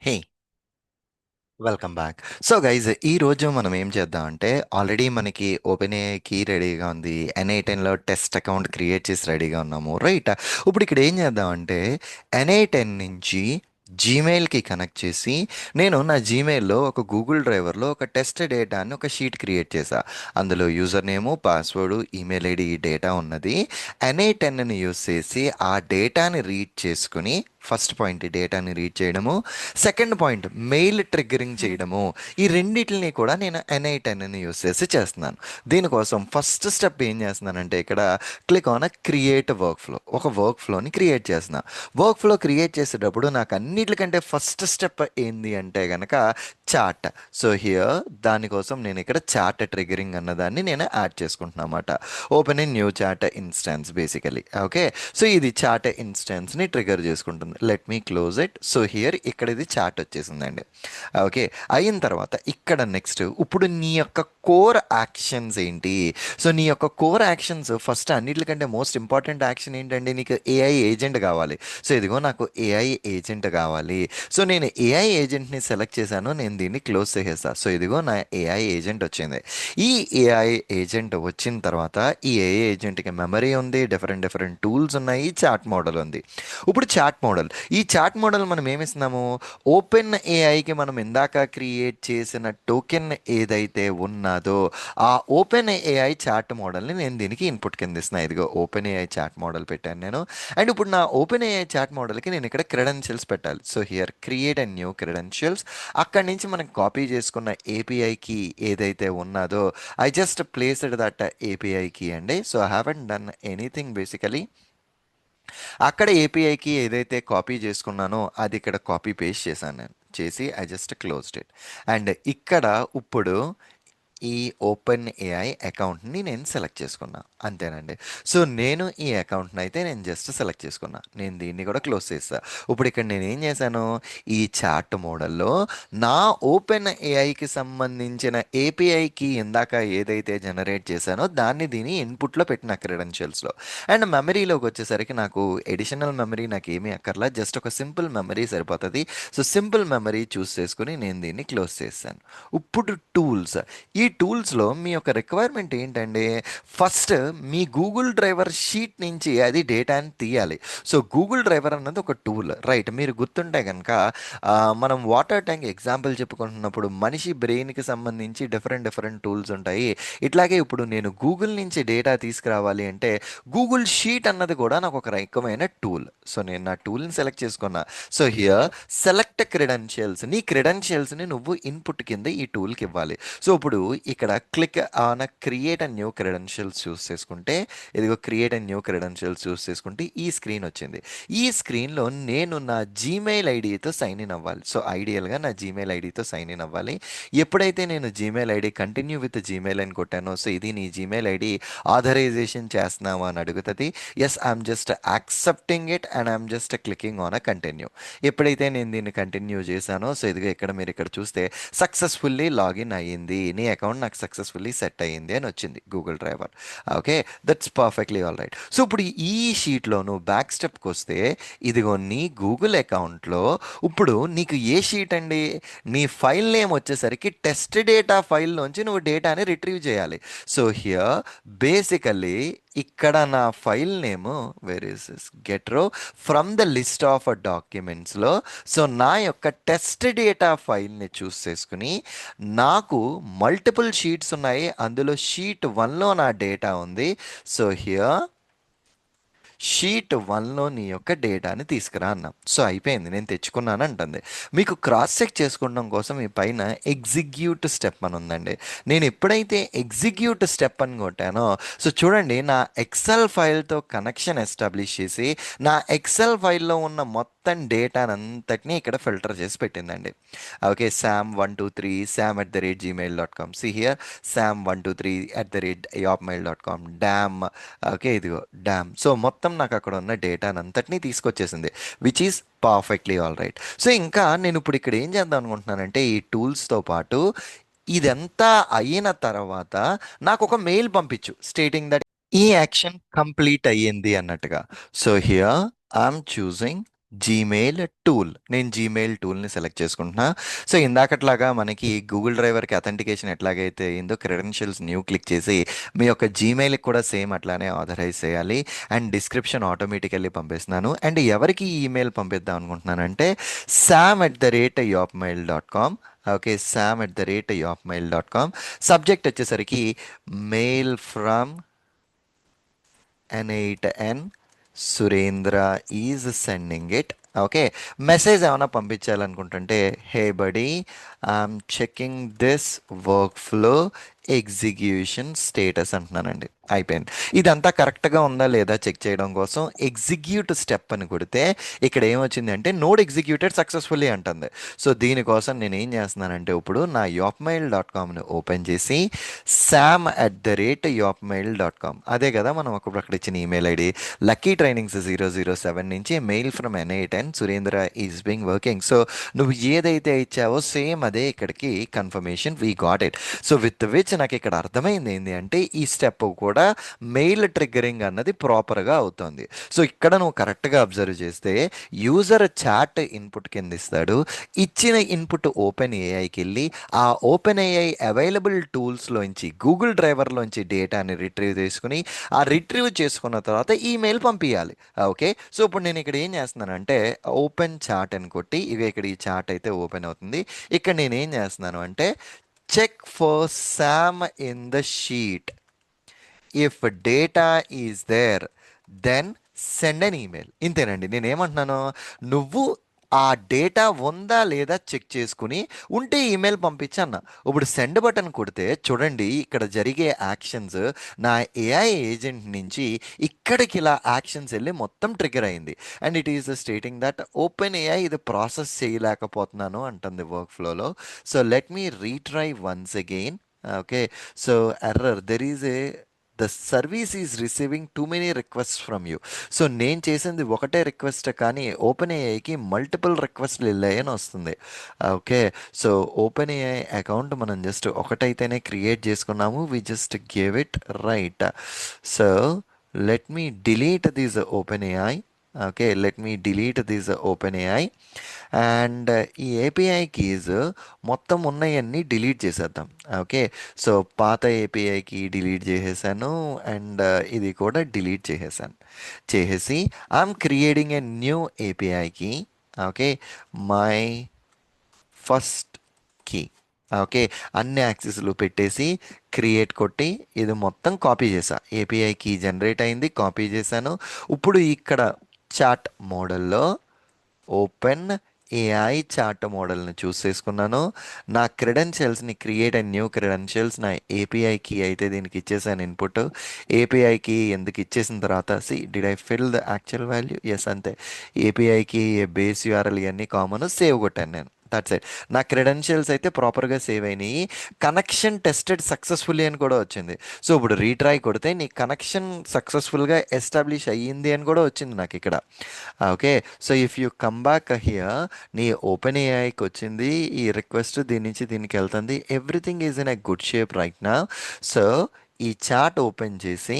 హే, welcome back. So guys, ఈ రోజు మనం ఏం చేద్దామంటే ఆల్రెడీ మనకి ఓపెన్ ఏఐ కీ రెడీగా ఉంది. N8Nలో టెస్ట్ అకౌంట్ క్రియేట్ చేసి రెడీగా ఉన్నాము, రైట్? ఇప్పుడు ఇక్కడ ఏం చేద్దామంటే N8N నుంచి జీమెయిల్కి కనెక్ట్ చేసి నేను నా జీమెయిల్లో ఒక గూగుల్ డ్రైవర్లో ఒక టెస్ట్ డేటాని ఒక షీట్ క్రియేట్ చేశా. అందులో user name, password, email ID, ఈ డేటా ఉన్నది. N8Nని యూస్ చేసి ఆ డేటాని రీడ్ చేసుకుని, ఫస్ట్ పాయింట్ డేటాని రీడ్ చేయడము, సెకండ్ పాయింట్ మెయిల్ ట్రిగ్గరింగ్ చేయడము, ఈ రెండిటిని కూడా నేను N8Nని యూస్ చేసి చేస్తున్నాను. దీనికోసం ఫస్ట్ స్టెప్ ఏం చేస్తున్నానంటే ఇక్కడ click on create work flow, ఒక వర్క్ ఫ్లోని క్రియేట్ చేస్తున్నా. వర్క్ ఫ్లో క్రియేట్ చేసేటప్పుడు నాకు అన్నిటికంటే ఫస్ట్ స్టెప్ ఏంది అంటే గనక చార్ట్. సో హియర్ దానికోసం నేను ఇక్కడ చార్ట్ ట్రిగ్గరింగ్ అన్నదాన్ని నేను యాడ్ చేసుకుంటున్నా అన్నమాట. Open in new chart instance basically. Okay, so ఇది చార్ట్ ఇన్స్టాన్స్ని ట్రిగర్ చేసుకుంటుంది. Let me close it. So here ఇక్కడ ఇది చార్ట్ వచ్చేసిందండి. ఓకే, అయిన తర్వాత ఇక్కడ నెక్స్ట్ ఇప్పుడు నీ యొక్క కోర్ యాక్షన్స్ ఏంటి? సో నీ యొక్క కోర్ యాక్షన్స్ ఫస్ట్ అన్నిటికంటే మోస్ట్ ఇంపార్టెంట్ యాక్షన్ ఏంటంటే నీకు ఏఐ ఏజెంట్ కావాలి. సో ఇదిగో నాకు ఏఐ ఏజెంట్ కావాలి. సో నేను ఏఐ ఏజెంట్ని సెలెక్ట్ చేశాను, నేను దీన్ని క్లోజ్ చేసేస్తా. సో ఇదిగో నా ఏఐ ఏజెంట్ వచ్చింది. ఈ ఏఐ ఏజెంట్ వచ్చిన తర్వాత ఈ ఏఐ ఏజెంట్కి మెమరీ ఉంది, డిఫరెంట్ డిఫరెంట్ టూల్స్ ఉన్నాయి, చాట్ మోడల్ ఉంది. ఇప్పుడు చాట్ మోడల్, ఈ చాట్ మోడల్ మనం ఏమిస్తున్నాము? ఓపెన్ ఏఐకి మనం ఇందాక క్రియేట్ చేసిన టోకెన్ ఏదైతే ఉన్నదో ఆ ఓపెన్ ఏఐ చాట్ మోడల్ని నేను దీనికి ఇన్పుట్ కింద ఇస్తున్నా. ఇదిగో ఓపెన్ ఏఐ చాట్ మోడల్ పెట్టాను నేను. అండ్ ఇప్పుడు నా ఓపెన్ ఏఐ చాట్ మోడల్కి నేను ఇక్కడ క్రెడెన్షియల్స్ పెట్టాలి. So here create and new credentials. అక్కడి నుంచి మనం కాపీ చేసుకున్న ఏపీఐకి ఏదైతే ఉన్నదో ఐ జస్ట్ ప్లేస్డ్ దట్ ఏపీఐకి అండి. So I haven't done anything basically. అక్కడ ఏపీఐకి ఏదైతే కాపీ చేసుకున్నానో అది ఇక్కడ కాపీ పేస్ట్ చేశాను నేను. చేసి I just closed it. And ఇక్కడ ఇప్పుడు ఈ ఓపెన్ ఏఐ అకౌంట్ని నేను సెలెక్ట్ చేసుకున్నా, అంతేనండి. సో నేను ఈ అకౌంట్ని అయితే నేను జస్ట్ సెలెక్ట్ చేసుకున్నా, నేను దీన్ని కూడా క్లోజ్ చేస్తా. ఇప్పుడు ఇక్కడ నేను ఏం చేశాను? ఈ చార్ట్ మోడల్లో నా ఓపెన్ ఏఐకి సంబంధించిన ఏపీఐకి ఇందాక ఏదైతే జనరేట్ చేశానో దాన్ని దీని ఇన్పుట్లో పెట్టిన క్రెడెన్షియల్స్లో. అండ్ మెమరీలోకి వచ్చేసరికి నాకు ఎడిషనల్ మెమరీ నాకు ఏమీ అక్కర్లా, జస్ట్ ఒక సింపుల్ మెమరీ సరిపోతుంది. సో సింపుల్ మెమరీ చూస్ చేసుకుని నేను దీన్ని క్లోజ్ చేశాను. ఇప్పుడు టూల్స్, ఈ టూల్స్లో మీ యొక్క రిక్వైర్మెంట్ ఏంటండి? ఫస్ట్ మీ గూగుల్ డ్రైవర్ షీట్ నుంచి అది డేటాని తీయాలి. సో గూగుల్ డ్రైవర్ అన్నది ఒక టూల్, రైట్? మీరు గుర్తుంటే కనుక మనం వాటర్ ట్యాంక్ ఎగ్జాంపుల్ చెప్పుకుంటున్నప్పుడు మనిషి బ్రెయిన్కి సంబంధించి డిఫరెంట్ డిఫరెంట్ టూల్స్ ఉంటాయి. ఇట్లాగే ఇప్పుడు నేను గూగుల్ నుంచి డేటా తీసుకురావాలి అంటే గూగుల్ షీట్ అన్నది కూడా నాకు ఒక రకమైన టూల్. సో నేను నా టూల్ని సెలెక్ట్ చేసుకున్నా. సో హియర్ సెలెక్ట్ క్రెడెన్షియల్స్, నీ క్రెడెన్షియల్స్ని నువ్వు ఇన్పుట్ కింద ఈ టూల్కి ఇవ్వాలి. సో ఇప్పుడు ఇక్కడ click on create and new credentials choose చేసుకుంటే, ఇదిగో create and new credentials choose చేసుకుంటే ఈ స్క్రీన్ వచ్చింది. ఈ స్క్రీన్లో నేను నా జీమెయిల్ ఐడితో సైన్ ఇన్ అవ్వాలి. సో ఐడియల్గా నా జీమెయిల్ ఐడితో సైన్ ఇన్ అవ్వాలి. ఎప్పుడైతే నేను Gmail ID continue with Gmail అని కొట్టానో, సో ఇది నీ జీమెయిల్ ఐడి ఆథరైజేషన్ చేస్తున్నావా అని అడుగుతుంది. Yes, I'm just accepting it and I'm just clicking on continue. ఎప్పుడైతే నేను దీన్ని కంటిన్యూ చేశానో, సో ఇదిగో ఇక్కడ మీరు ఇక్కడ చూస్తే సక్సెస్ఫుల్లీ లాగిన్ అయ్యింది, నీ అకౌంట్ నాకు సక్సెస్ఫుల్లీ సెట్ అయ్యింది అని వచ్చింది Google driver. Okay, that's perfectly all right. So ఇప్పుడు ఈ షీట్లో నువ్వు బ్యాక్ స్టెప్కి వస్తే ఇదిగో నీ గూగుల్ అకౌంట్లో ఇప్పుడు నీకు ఏ షీట్ అండి? నీ ఫైల్ నేమ్ వచ్చేసరికి టెస్ట్ డేటా ఫైల్లోంచి నువ్వు డేటాని రిట్రీవ్ చేయాలి. సో హియర్ బేసికల్లీ ఇక్కడ నా file name where is get row from the list of డాక్యుమెంట్స్లో, సో నా యొక్క టెస్ట్ డేటా ఫైల్ని చూస్ చేసుకుని నాకు మల్టిపుల్ షీట్స్ ఉన్నాయి, అందులో షీట్ 1లో నా డేటా ఉంది. సో హియర్ షీట్ 1లో నీ యొక్క డేటాని తీసుకురా అన్నాం. సో అయిపోయింది, నేను తెచ్చుకున్నాను అంటుంది. మీకు క్రాస్ చెక్ చేసుకోవడం కోసం ఈ పైన ఎగ్జిక్యూట్ స్టెప్ అని ఉందండి. నేను ఎప్పుడైతే ఎగ్జిక్యూట్ స్టెప్ అని కొట్టానో, సో చూడండి నా ఎక్సెల్ ఫైల్తో కనెక్షన్ ఎస్టాబ్లిష్ చేసి నా ఎక్సెల్ ఫైల్లో ఉన్న మొత్తం డేటాని అంతటినీ ఇక్కడ ఫిల్టర్ చేసి పెట్టిందండి. Okay, sam123 sam@gmail.com. See here sam123@yahoo.com డామ్. ఓకే, ఇదిగో డామ్. సో మొత్తం నాకు అక్కడ ఉన్న డేటాని అంతటినీ తీసుకొచ్చేసింది, which is perfectly all right. సో ఇంకా నేను ఇప్పుడు ఇక్కడ ఏం చేద్దాం అనుకుంటున్నానంటే ఈ టూల్స్తో పాటు ఇదంతా అయిన తర్వాత నాకు ఒక మెయిల్ పంపించు స్టేటింగ్ దట్ ఈ యాక్షన్ కంప్లీట్ అయ్యింది అన్నట్టుగా. So here I'm choosing Gmail tool. నేను జీమెయిల్ టూల్ని సెలెక్ట్ చేసుకుంటున్నా. సో ఇందాకట్లాగా మనకి గూగుల్ డ్రైవర్కి అథెంటికేషన్ ఎట్లాగైతే అయిందో క్రెడెన్షియల్స్ న్యూ క్లిక్ చేసి మీ యొక్క జీమెయిల్కి కూడా సేమ్ అట్లానే ఆథరైజ్ చేయాలి. అండ్ డిస్క్రిప్షన్ ఆటోమేటికల్లీ పంపిస్తున్నాను. అండ్ ఎవరికి ఈమెయిల్ పంపిద్దాం అనుకుంటున్నానంటే sam@yopmail.com. Okay, sam@yopmail.com. సబ్జెక్ట్ వచ్చేసరికి mail from N8N Surendra is sending it. Okay, message ఏమైనా పంపించాలనుకుంటుంటే hey buddy, I'm checking this workflow execution status అంటున్నానండి. అయిపోయింది. ఇదంతా కరెక్ట్గా ఉందా లేదా చెక్ చేయడం కోసం ఎగ్జిక్యూట్ స్టెప్ అని కొడితే ఇక్కడ ఏమొచ్చింది అంటే నోడ్ ఎగ్జిక్యూటెడ్ సక్సెస్ఫుల్లీ అంటుంది. సో దీనికోసం నేను ఏం చేస్తున్నానంటే ఇప్పుడు నా yopmail.comని ఓపెన్ చేసి sam@yopmail.com, అదే కదా మనం అక్కడ ఇచ్చిన ఈమెయిల్ ఐడి. లక్కీ ట్రైనింగ్స్ 007 నుంచి mail from N8N Surendra is Bing working. So నువ్వు ఏదైతే ఇచ్చావో సేమ్ అదే ఇక్కడికి confirmation we got it. So with which నాకు ఇక్కడ అర్థమైంది ఏంటి అంటే ఈ స్టెప్ కూడా మెయిల్ ట్రిగ్గరింగ్ అన్నది ప్రాపర్గా అవుతుంది. సో ఇక్కడ నువ్వు కరెక్ట్గా అబ్జర్వ్ చేస్తే యూజర్ చాట్ ఇన్పుట్ కింద ఇస్తాడు. ఇచ్చిన ఇన్పుట్ ఓపెన్ ఏఐకి వెళ్ళి ఆ ఓపెన్ ఏఐ అవైలబుల్ టూల్స్లోంచి గూగుల్ డ్రైవర్లోంచి డేటాని రిట్రీవ్ చేసుకుని ఆ రిట్రీవ్ చేసుకున్న తర్వాత ఈమెయిల్ పంపించాలి. ఓకే, సో ఇప్పుడు నేను ఇక్కడ ఏం చేస్తున్నానంటే ఓపెన్ చాట్ అని కొట్టి ఇవి ఇక్కడ ఈ చాట్ అయితే ఓపెన్ అవుతుంది. ఇక్కడ నేను ఏం చేస్తున్నాను అంటే check for Sam in the sheet. If data is there then send an email. ఇంతేనండి. నేనేమంటున్నాను, నువ్వు ఆ డేటా ఉందా లేదా చెక్ చేసుకుని ఉంటే ఈమెయిల్ పంపించన్న. ఇప్పుడు సెండ్ బటన్ కొడితే చూడండి ఇక్కడ జరిగే యాక్షన్స్ నా ఏఐ ఏజెంట్ నుంచి ఇక్కడికి ఇలా యాక్షన్స్ వెళ్ళి మొత్తం ట్రిగర్ అయింది. And it is stating that open AI ఇది ప్రాసెస్ చేయలేకపోతున్నాను అంటుంది వర్క్ ఫ్లోలో. So let me retry once again. Okay, so error there is a the service is receiving too many request from you. So నేను చేసింది ఒకటే request కానీ open ఏఐకి multiple రిక్వెస్ట్లు వెళ్ళాయని వస్తుంది. Okay, so OpenAI account మనం just ఒకటైతేనే create చేసుకున్నాము. We just gave it right. So let me delete this OpenAI. Okay, let me delete this OpenAI. And ఈ ఏపీఐ కీస్ మొత్తం ఉన్నవన్నీ delete చేసేద్దాం. ఓకే, సో పాత ఏపీఐకి delete చేసేసాను and ఇది కూడా డిలీట్ చేసేసాను. చేసేసి ఐఎమ్ క్రియేటింగ్ ఏ న్యూ ఏపీఐకి. Okay, my first key. Okay, అన్ని యాక్సెస్లు పెట్టేసి క్రియేట్ కొట్టి ఇది మొత్తం కాపీ చేసా. ఏపీఐ కీ జనరేట్ అయింది, కాపీ చేశాను. ఇప్పుడు ఇక్కడ చాట్ మోడల్లో ఓపెన్ ఏఐ చార్ట్ మోడల్ని చూస్ చేసుకున్నాను. నా క్రెడెన్షియల్స్ని క్రియేట్ అండ్ న్యూ క్రెడెన్షియల్స్ నా ఏపీఐకి అయితే దీనికి ఇచ్చేసాను ఇన్పుట్. ఏపీఐకి ఎందుకు ఇచ్చేసిన తర్వాత did I fill the actual value? Yes, అంతే. ఏపీఐకి బేస్ యూఆర్ఎల్ ఇవన్నీ కామన్, సేవ్ కొట్టాను నేను. That's it. నా క్రెడెన్షియల్స్ అయితే ప్రాపర్గా సేవ్ అయినాయి. కనెక్షన్ టెస్టెడ్ సక్సెస్ఫుల్లీ అని కూడా వచ్చింది. సో ఇప్పుడు రీట్రై కొడితే నీ కనెక్షన్ సక్సెస్ఫుల్గా ఎస్టాబ్లిష్ అయ్యింది అని కూడా వచ్చింది నాకు ఇక్కడ. Okay, so if you come back here నీ ఓపెన్ ఏఐకి వచ్చింది ఈ రిక్వెస్ట్, దీని నుంచి దీనికి వెళ్తుంది. Everything is in a good shape right నా. సో ఈ చాట్ ఓపెన్ చేసి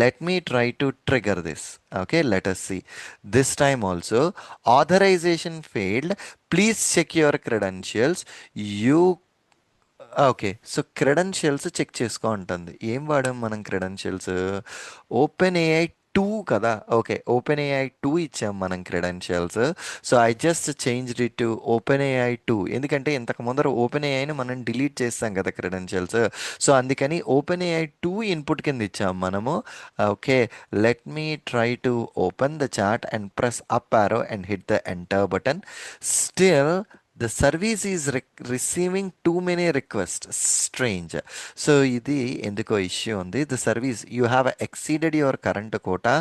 let me try to trigger this. Okay, let us see. This time also authorisation failed, please check your credentials. You okay, so credentials check చేసుకో ఉంటుంది. ఏం వాడాం మనం credentials? Open AI 2 కదా. Okay, open AI 2 ఇచ్చాం మనం credentials. So I just changed it to open AI 2, ఎందుకంటే ఇంతకు ముందర ఓపెన్ ఏఐని మనం డిలీట్ చేస్తాం కదా క్రెడెన్షియల్స్. సో అందుకని ఓపెన్ ఏఐ 2 ఇన్పుట్ కింద ఇచ్చాం మనము. Okay, let me try to open the chat and press up arrow and hit the enter button. Still the service is receiving too many requests. Strange. So ఇది ఎందుకో issue ఉంది. The service you have exceeded your current quota.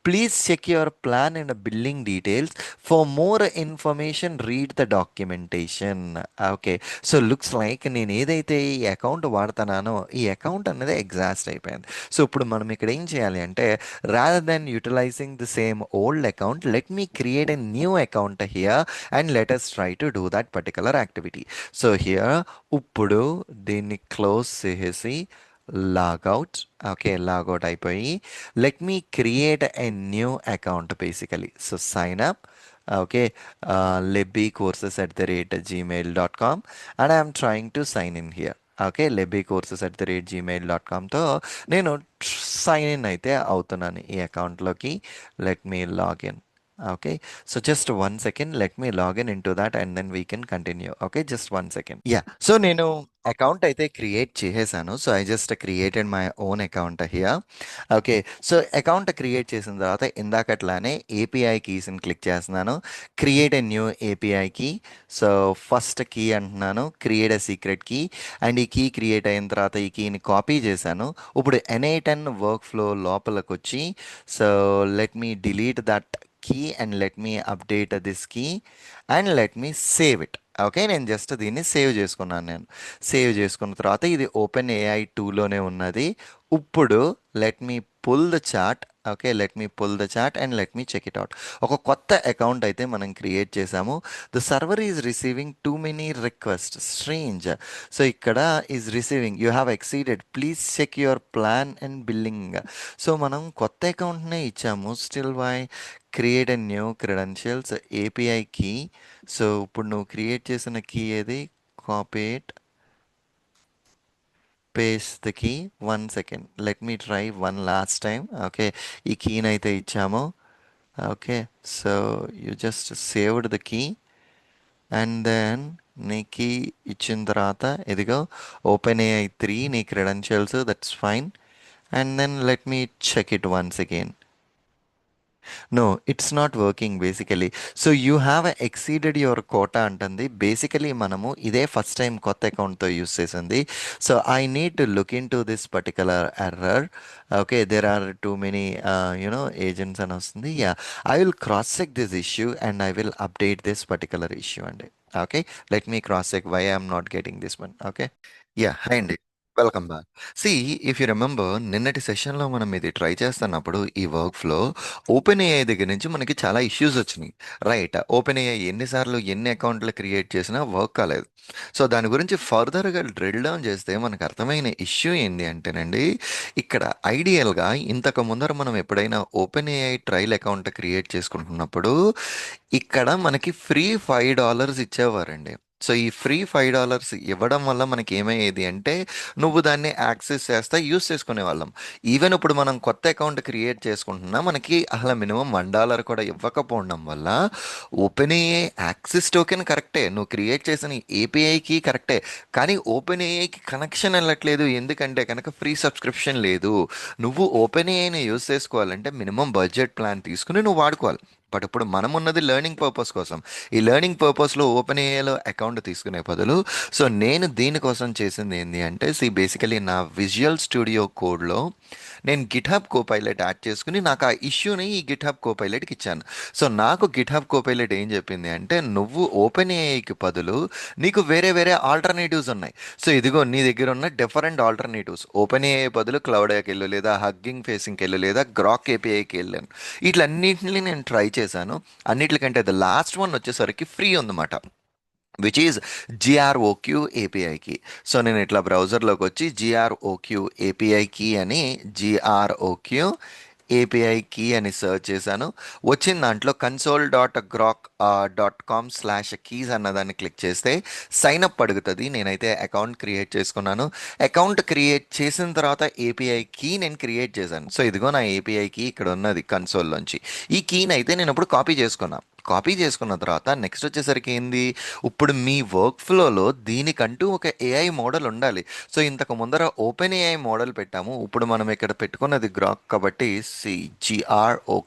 Please check your plan and billing details. For more information read the documentation. Okay, so looks like నేను ఏదైతే ఈ account వాడుతున్నానో ఈ account అనేది exhaust అయిపోయింది. So ఇప్పుడు మనం ఇక్కడ ఏం చేయాలి అంటే rather than utilising the same old account, let me create a new account here and let us try to do that particular activity. So here ఇప్పుడు దీన్ని క్లోజ్ చేసేసి లాగౌట్. ఓకే, లాగౌట్ అయిపోయి let me create a new account basically. So sign up. Okay, lebbycourses@gmail.com, and I'm trying to sign in here. Okay, lebbycourses@gmail.comతో నేను sign in అయితే అవుతున్నాను ఈ అకౌంట్లోకి. Let me login. Okay, so just 1 second, let me login in to that and then we can continue. Okay, just 1 second. Yeah, so నేను account అయితే create చేసేసాను. So I just created my own account here. Okay, so account create చేసిన తర్వాత ఇందాకట్లానే API కీస్ని click చేస్తున్నాను. Create a new API key. So first key అంటున్నాను, create a secret key. And ఈ కీ క్రియేట్ అయిన తర్వాత ఈ కీని కాపీ చేశాను. ఇప్పుడు N8N వర్క్ ఫ్లో లోపలికి వచ్చి, so let me delete that key and let me update this key and let me save it. Okay, నేను జస్ట్ దీన్ని సేవ్ చేసుకున్నాను. నేను సేవ్ చేసుకున్న తర్వాత ఇది ఓపెన్ ఏఐ టూలోనే ఉన్నది. ఇప్పుడు let me pull the chart. Okay, let me pull the chart and let me check it out. ఒక కొత్త అకౌంట్ అయితే మనం క్రియేట్ చేసాము. The server is receiving too many request, strange. So ఇక్కడ is receiving, you have exceeded, please check your plan and billing. So మనం కొత్త అకౌంట్నే ఇచ్చాము. Still why create a new credentials API key. So ఇప్పుడు నువ్వు create చేసిన key ఏది? Copy it, paste the key. 1 second, let me try one last time. Okay, ఈ కీని అయితే ఇచ్చాము. Okay, so you just saved the key and then నీ key ఇచ్చిన తర్వాత ఇదిగో ఓపెన్ ఏఐ 3 నీ credentials, that's fine. And then let me check it once again. No, it's not working basically. So you have exceeded your quota అంటుంది. Basically మనము ఇదే first time కొత్త అకౌంట్తో యూస్ చేసింది. So I need to look into this particular error. Okay, there are too many agents అని వస్తుంది. Yeah, I will cross check this issue and I will update this particular issue అండి. Okay, let me cross check why I'm not getting this one. Okay, yeah, hi అండి, welcome back. See, if you remember నిన్నటి సెషన్లో మనం ఇది try చేస్తున్నప్పుడు ఈ work flow open AI దగ్గర నుంచి మనకి చాలా ఇష్యూస్ వచ్చినాయి. రైట్, ఓపెన్ ఏఐ ఎన్నిసార్లు ఎన్ని అకౌంట్లు క్రియేట్ చేసినా వర్క్ కాలేదు. సో దాని గురించి ఫర్దర్గా డ్రిల్ డౌన్ చేస్తే మనకు అర్థమైన ఇష్యూ ఏంటి అంటేనండి, ఇక్కడ ఐడియల్గా ఇంతకు ముందర మనం ఎప్పుడైనా OpenAI trial account create చేసుకుంటున్నప్పుడు ఇక్కడ మనకి ఫ్రీ $5 ఇచ్చేవారండి. సో ఈ ఫ్రీ $5 ఇవ్వడం వల్ల మనకి ఏమయ్యేది అంటే నువ్వు దాన్ని యాక్సెస్ చేస్తా యూస్ చేసుకునే వాళ్ళం. ఈవెన్ ఇప్పుడు మనం కొత్త అకౌంట్ క్రియేట్ చేసుకుంటున్నా మనకి అసలు మినిమం $1 కూడా ఇవ్వకపోవడం వల్ల ఓపెన్ ఏఐ యాక్సెస్ టోకెన్ కరెక్టే, నువ్వు క్రియేట్ చేసిన ఏపీఐకి కరెక్టే, కానీ ఓపెన్ ఏఐకి కనెక్షన్ వెళ్ళట్లేదు. ఎందుకంటే కనుక ఫ్రీ సబ్స్క్రిప్షన్ లేదు. నువ్వు ఓపెన్ ఏఐని యూస్ చేసుకోవాలంటే మినిమం బడ్జెట్ ప్లాన్ తీసుకుని నువ్వు వాడుకోవాలి. బట్ ఇప్పుడు మనం ఉన్నది లెర్నింగ్ పర్పస్ కోసం. ఈ లెర్నింగ్ పర్పస్లో ఓపెన్ ఏఐలో అకౌంట్ తీసుకునే బదులు సో నేను దీనికోసం చేసింది ఏంటి అంటే, బేసికలీ నా విజువల్ స్టూడియో కోడ్లో నేను గిట్హబ్ కోపైలట్ యాడ్ చేసుకుని నాకు ఆ ఇష్యూని ఈ గిట్హబ్ కోపైలట్కి ఇచ్చాను. సో నాకు గిట్హబ్ కోపైలట్ ఏం చెప్పింది అంటే, నువ్వు ఓపెన్ ఏఐకి బదులు నీకు వేరే వేరే ఆల్టర్నేటివ్స్ ఉన్నాయి. సో ఇదిగో నీ దగ్గర ఉన్న డిఫరెంట్ ఆల్టర్నేటివ్స్. ఓపెన్ ఏఐ బదులు క్లౌడ్కి వెళ్ళు, లేదా హగ్గింగ్ ఫేసింగ్కి వెళ్ళు, లేదా గ్రాక్ ఏపీఐకి వెళ్ళాను. ఇట్లన్నింటినీ నేను ట్రై చేశాను. అన్నిటికంటే ద లాస్ట్ వన్ వచ్చేసరికి ఫ్రీ ఉందన్నమాట, విచ్ ఈజ్ జిఆర్ఓక్యూ ఏపీఐకి. సో నేను ఇట్లా బ్రౌజర్లోకి వచ్చి జిఆర్ఓక్యూ ఏపీఐకి అని జిఆర్ఓక్యూ ఏపీఐ కీ అని సెర్చ్ చేశాను. వచ్చిన దాంట్లో console.grok.com/keys అన్నదాన్ని క్లిక్ చేస్తే సైన్ అప్ అడుగుతుంది. నేనైతే అకౌంట్ క్రియేట్ చేసుకున్నాను. అకౌంట్ క్రియేట్ చేసిన తర్వాత ఏపీఐ కీ నేను క్రియేట్ చేశాను. సో ఇదిగో నా ఏపీఐ కీ ఇక్కడ ఉన్నది కన్సోల్లోంచి. ఈ కీని అయితే నేను ఇప్పుడు కాపీ చేసుకున్నాను. కాపీ చేసుకున్న తర్వాత నెక్స్ట్ వచ్చేసరికి ఏంది, ఇప్పుడు మీ వర్క్ ఫ్లోలో దీనికంటూ ఒక ఏఐ మోడల్ ఉండాలి. సో ఇంతకు ముందర ఓపెన్ ఏఐ మోడల్ పెట్టాము, ఇప్పుడు మనం ఇక్కడ పెట్టుకున్నది గ్రాక్ కాబట్టి సిజిఆర్ఓ.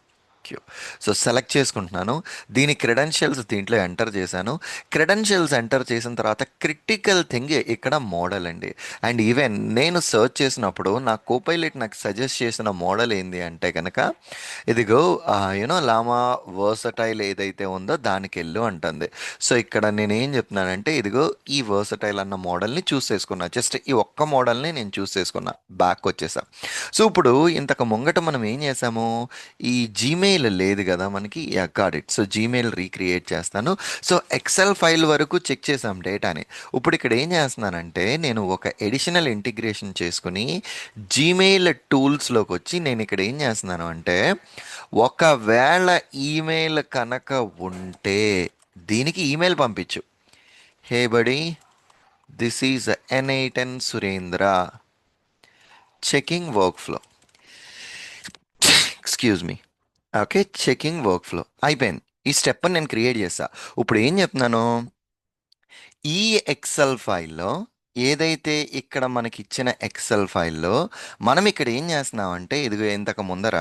సో సెలెక్ట్ చేసుకుంటున్నాను. దీని క్రెడెన్షియల్స్ దీంట్లో ఎంటర్ చేశాను. క్రెడెన్షియల్స్ ఎంటర్ చేసిన తర్వాత క్రిటికల్ థింగ్ ఇక్కడ మోడల్ అండి. అండ్ ఈవెన్ నేను సర్చ్ చేసినప్పుడు నా కోపైలట్ నాకు సజెస్ట్ చేసిన మోడల్ ఏంది అంటే కనుక ఇదిగో లామా వర్సటైల్ ఏదైతే ఉందో దానికి వెళ్ళు అంటుంది. సో ఇక్కడ నేను ఏం చెప్తున్నానంటే ఇదిగో ఈ వర్సటైల్ అన్న మోడల్ని చూస్ చేసుకున్నా. జస్ట్ ఈ ఒక్క మోడల్ని నేను చూస్ చేసుకున్నా, బ్యాక్ వచ్చేసా. సో ఇప్పుడు ఇంతకు ముంగట మనం ఏం చేసాము, ఈ జీమెయిల్ జీమెయిల్ లేదు కదా మనకి, yeah got it. So Gmail recreate చేస్తాను. సో ఎక్సెల్ ఫైల్ వరకు చెక్ చేసాం డేటాని. ఇప్పుడు ఇక్కడ ఏం చేస్తున్నానంటే నేను ఒక ఎడిషనల్ ఇంటిగ్రేషన్ చేసుకుని జీమెయిల్ టూల్స్లోకి వచ్చి నేను ఇక్కడ ఏం చేస్తున్నాను అంటే, ఒకవేళ ఈమెయిల్ కనుక ఉంటే దీనికి ఈమెయిల్ పంపించు. హే బడి, this is N8N Surendra checking work flow. Excuse me. Okay, checking work flow అయిపోయింది. ఈ స్టెప్ నేను క్రియేట్ చేస్తా. ఇప్పుడు ఏం చెప్తున్నాను, ఈ ఎక్సెల్ ఫైల్లో ఏదైతే ఇక్కడ మనకి ఇచ్చిన ఎక్సెల్ ఫైల్లో మనం ఇక్కడ ఏం చేస్తున్నామంటే, ఇదిగో ఇంతకు ముందర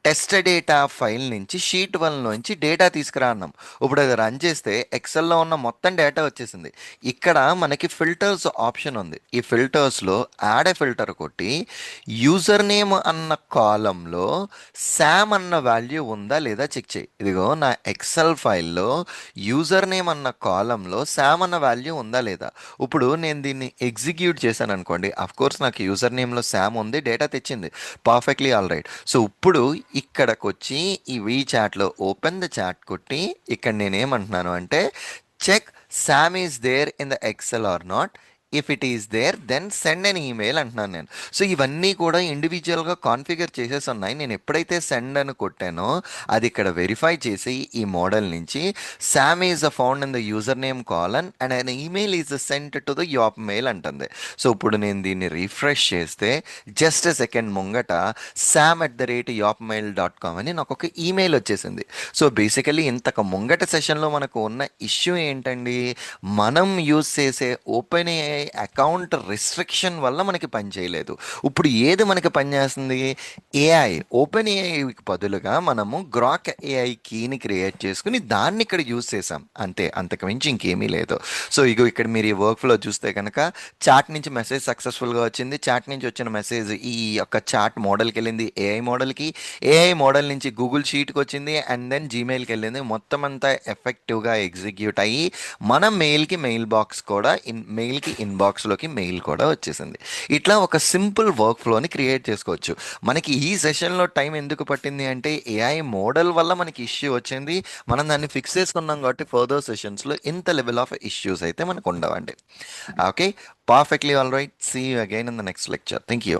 టెస్ట్ డేటా ఫైల్ నుంచి షీట్ 1 నుంచి డేటా తీసుకురా అన్నాం. ఇప్పుడు అది రన్ చేస్తే ఎక్సెల్లో ఉన్న మొత్తం డేటా వచ్చేసింది. ఇక్కడ మనకి ఫిల్టర్స్ ఆప్షన్ ఉంది. ఈ ఫిల్టర్స్లో యాడ్ ఏ ఫిల్టర్ కొట్టి యూజర్ నేమ్ అన్న కాలంలో శామ్ అన్న వాల్యూ ఉందా లేదా చెక్ చేయి. ఇదిగో నా ఎక్సెల్ ఫైల్లో యూజర్ నేమ్ అన్న కాలంలో శామ్ అన్న వాల్యూ ఉందా లేదా. ఇప్పుడు నేను దీన్ని ఎగ్జిక్యూట్ చేశాను అనుకోండి, అఫ్ కోర్స్ నాకు యూజర్ నేమ్లో శామ్ ఉంది, డేటా తెచ్చింది, పర్ఫెక్ట్లీ ఆల్ రైట్. సో ఇప్పుడు ఇక్కడికి వచ్చి ఈ వీ చాట్లో ఓపెన్ ద చాట్ కొట్టి ఇక్కడ నేనేమంటున్నాను అంటే, check Sam is there in the Excel or not. If it is there then send an email అంటున్నాను నేను. సో ఇవన్నీ కూడా ఇండివిజువల్గా కాన్ఫిగర్ చేసేసి ఉన్నాయి. నేను ఎప్పుడైతే సెండ్ అని కొట్టానో అది ఇక్కడ వెరిఫై చేసి ఈ మోడల్ నుంచి Sam is a found in the user name colon and an email is sent to the app mail అంటుంది. సో ఇప్పుడు నేను దీన్ని రిఫ్రెష్ చేస్తే జస్ట్ సెకండ్ ముంగట sam@yapmail.com అని నాకు ఒక ఈమెయిల్ వచ్చేసింది. సో బేసికలీ ఇంతకు ముంగట సెషన్లో మనకు ఉన్న ఇష్యూ ఏంటండి, మనం యూజ్ చేసే ఓపెన్ ఏఐ అకౌంట్ రిస్ట్రిక్షన్ వల్ల మనకి పని చేయలేదు. ఇప్పుడు ఏది మనకి పనిచేస్తుంది, ఏఐ ఓపెన్ ఏఐకి బదులుగా మనము గ్రాక్ ఏఐ కీని క్రియేట్ చేసుకుని దాన్ని ఇక్కడ యూజ్ చేసాం అంతే, అంతకు మించి ఇంకేమీ లేదు. సో ఇగో ఇక్కడ మీరు ఈ వర్క్ ఫ్లో చూస్తే కనుక చాట్ నుంచి మెసేజ్ సక్సెస్ఫుల్గా వచ్చింది, చాట్ నుంచి వచ్చిన మెసేజ్ ఈ యొక్క చాట్ మోడల్కి వెళ్ళింది, ఏఐ మోడల్కి, ఏఐ మోడల్ నుంచి గూగుల్ షీట్కి వచ్చింది, అండ్ దెన్ జీమెయిల్కి వెళ్ళింది. మొత్తం అంతా ఎఫెక్టివ్గా ఎగ్జిక్యూట్ అయ్యి మన మెయిల్కి మెయిల్ బాక్స్ కూడా మెయిల్కి ఇన్బాక్స్లోకి మెయిల్ కూడా వచ్చేసింది. ఇట్లా ఒక సింపుల్ వర్క్ ఫ్లోని క్రియేట్ చేసుకోవచ్చు. మనకి ఈ సెషన్లో టైం ఎందుకు పట్టింది అంటే ఏఐ మోడల్ వల్ల మనకి ఇష్యూ వచ్చింది, మనం దాన్ని ఫిక్స్ చేసుకున్నాం కాబట్టి ఫర్దర్ సెషన్స్లో ఇంత లెవెల్ ఆఫ్ ఇష్యూస్ అయితే మనకు ఉండవండి. Okay, perfectly all right. See you again in the next lecture. Thank you.